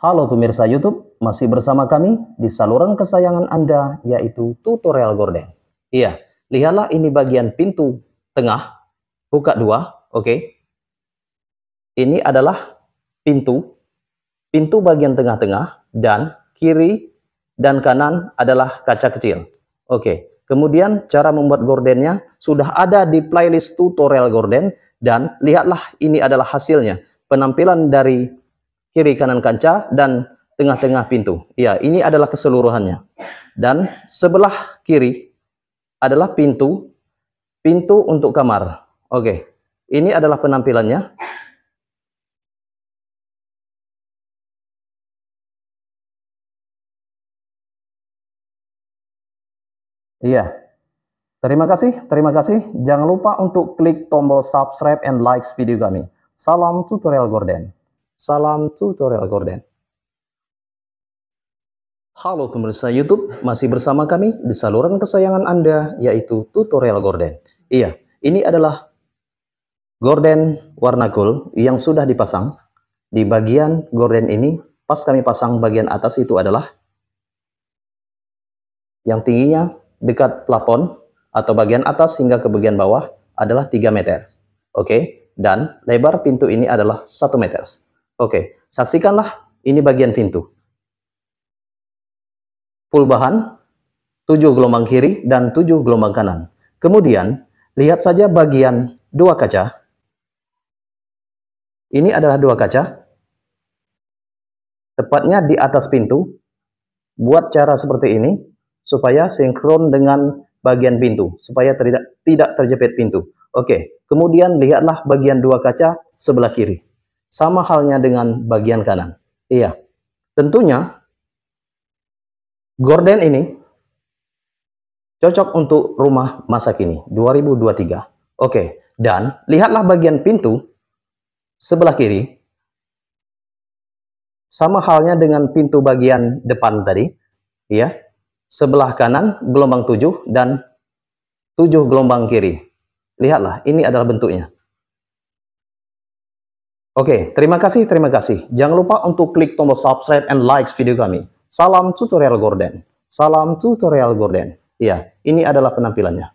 Halo pemirsa YouTube, masih bersama kami di saluran kesayangan Anda, yaitu tutorial gorden. Iya, lihatlah ini bagian pintu tengah, buka dua, oke. Ini adalah pintu bagian tengah-tengah, dan kiri dan kanan adalah kaca kecil. Oke, kemudian cara membuat gordennya sudah ada di playlist tutorial gorden, dan lihatlah ini adalah hasilnya, penampilan dari kiri kanan kaca dan tengah-tengah pintu. Ya, ini adalah keseluruhannya. Dan sebelah kiri adalah pintu untuk kamar. Oke. Ini adalah penampilannya. Iya. Terima kasih. Jangan lupa untuk klik tombol subscribe and like video kami. Salam tutorial gorden. Salam tutorial gorden. Halo pemirsa YouTube, masih bersama kami di saluran kesayangan Anda, yaitu tutorial gorden. Iya, ini adalah gorden warna gold yang sudah dipasang. Di bagian gorden ini, pas kami pasang bagian atas itu adalah yang tingginya dekat plafon atau bagian atas hingga ke bagian bawah adalah 3 meter. Oke, dan lebar pintu ini adalah 1 meter. Oke, saksikanlah ini bagian pintu. Full bahan, 7 gelombang kiri dan 7 gelombang kanan. Kemudian, lihat saja bagian 2 kaca. Ini adalah 2 kaca. Tepatnya di atas pintu. Buat cara seperti ini, supaya sinkron dengan bagian pintu, supaya tidak terjepit pintu. Oke, kemudian lihatlah bagian 2 kaca sebelah kiri. Sama halnya dengan bagian kanan. Iya, tentunya gorden ini cocok untuk rumah masa kini, 2023. Oke, dan lihatlah bagian pintu sebelah kiri. Sama halnya dengan pintu bagian depan tadi. Ya, sebelah kanan gelombang 7 dan 7 gelombang kiri. Lihatlah, ini adalah bentuknya. Oke, terima kasih. Jangan lupa untuk klik tombol subscribe and like video kami. Salam tutorial gorden. Salam tutorial gorden. Ya, ini adalah penampilannya.